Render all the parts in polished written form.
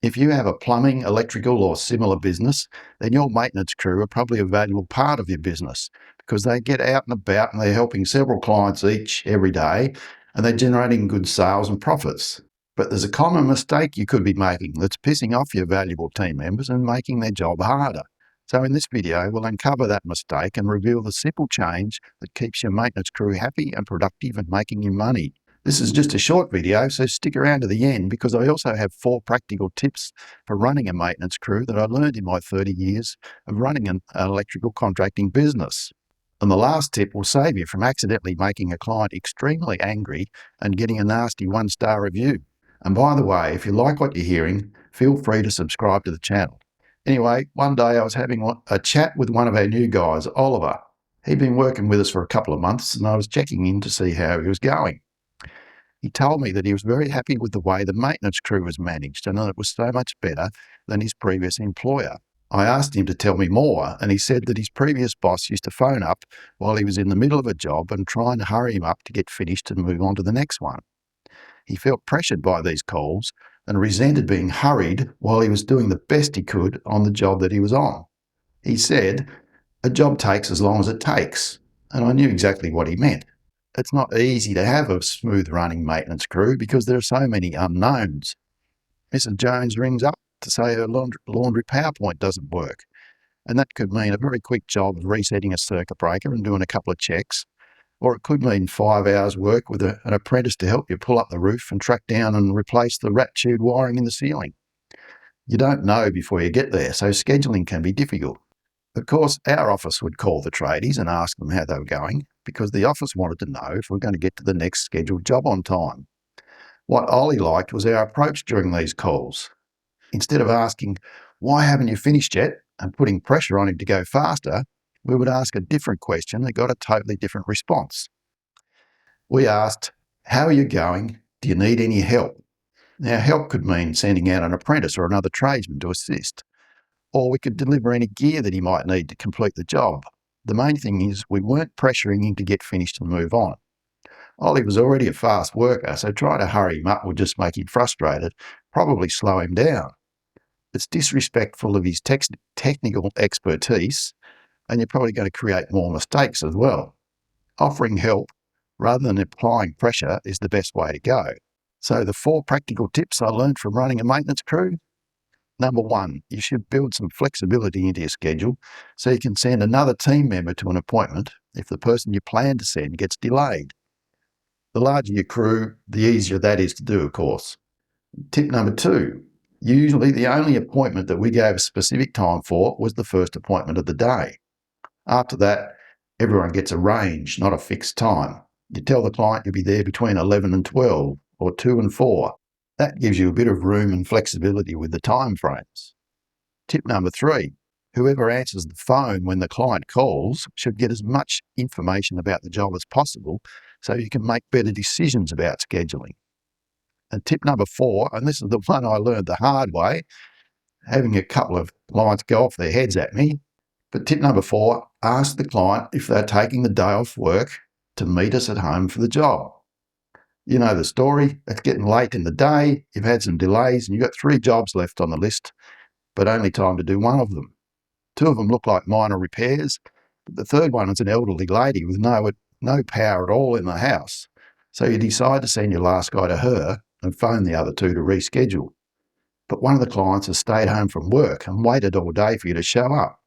If you have a plumbing, electrical or similar business, then your maintenance crew are probably a valuable part of your business because they get out and about and they're helping several clients every day, and they're generating good sales and profits. But there's a common mistake you could be making that's pissing off your valuable team members and making their job harder. So in this video, we'll uncover that mistake and reveal the simple change that keeps your maintenance crew happy and productive and making you money. This is just a short video, so stick around to the end because I also have 4 practical tips for running a maintenance crew that I learned in my 30 years of running an electrical contracting business. And the last tip will save you from accidentally making a client extremely angry and getting a nasty 1-star review. And by the way, if you like what you're hearing, feel free to subscribe to the channel. Anyway, one day I was having a chat with one of our new guys, Oliver. He'd been working with us for a couple of months and I was checking in to see how he was going. He told me that he was very happy with the way the maintenance crew was managed and that it was so much better than his previous employer. I asked him to tell me more, and he said that his previous boss used to phone up while he was in the middle of a job and try and hurry him up to get finished and move on to the next one. He felt pressured by these calls and resented being hurried while he was doing the best he could on the job that he was on. He said, "A job takes as long as it takes," and I knew exactly what he meant. It's not easy to have a smooth running maintenance crew because there are so many unknowns. Mrs. Jones rings up to say her laundry PowerPoint doesn't work, and that could mean a very quick job of resetting a circuit breaker and doing a couple of checks, or it could mean 5 hours work with an apprentice to help you pull up the roof and track down and replace the rat-chewed wiring in the ceiling. You don't know before you get there, so scheduling can be difficult. Of course, our office would call the tradies and ask them how they were going because the office wanted to know if we're going to get to the next scheduled job on time. What Ollie liked was our approach during these calls. Instead of asking, "Why haven't you finished yet?" and putting pressure on him to go faster, we would ask a different question that got a totally different response. We asked, "How are you going? Do you need any help?" Now, help could mean sending out an apprentice or another tradesman to assist, or we could deliver any gear that he might need to complete the job. The main thing is we weren't pressuring him to get finished and move on. Ollie was already a fast worker, so trying to hurry him up would just make him frustrated, probably slow him down. It's disrespectful of his technical expertise, and you're probably going to create more mistakes as well. Offering help rather than applying pressure is the best way to go. So the 4 practical tips I learned from running a maintenance crew. Number 1, you should build some flexibility into your schedule so you can send another team member to an appointment if the person you plan to send gets delayed. The larger your crew, the easier that is to do, of course. Tip number 2, usually the only appointment that we gave a specific time for was the first appointment of the day. After that, everyone gets a range, not a fixed time. You tell the client you'll be there between 11 and 12 or 2 and 4. That gives you a bit of room and flexibility with the time frames. Tip number 3, whoever answers the phone when the client calls should get as much information about the job as possible so you can make better decisions about scheduling. And tip number 4, and this is the one I learned the hard way, having a couple of clients go off their heads at me, but tip number 4, ask the client if they're taking the day off work to meet us at home for the job. You know the story. It's getting late in the day, you've had some delays, and you've got 3 jobs left on the list, but only time to do one of them. 2 of them look like minor repairs, but the third one is an elderly lady with no power at all in the house. So you decide to send your last guy to her and phone the other 2 to reschedule. But one of the clients has stayed home from work and waited all day for you to show up.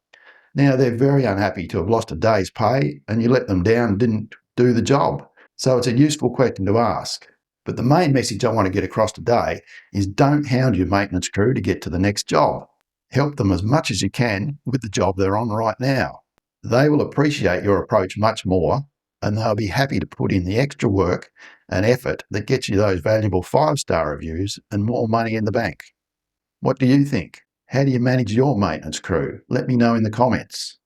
Now they're very unhappy to have lost a day's pay and you let them down and didn't do the job. So it's a useful question to ask. But the main message I want to get across today is don't hound your maintenance crew to get to the next job. Help them as much as you can with the job they're on right now. They will appreciate your approach much more, and they'll be happy to put in the extra work and effort that gets you those valuable 5-star reviews and more money in the bank. What do you think? How do you manage your maintenance crew? Let me know in the comments.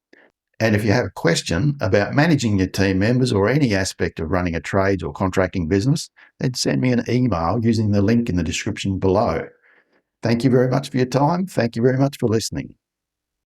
And if you have a question about managing your team members or any aspect of running a trades or contracting business, then send me an email using the link in the description below. Thank you very much for your time. Thank you very much for listening.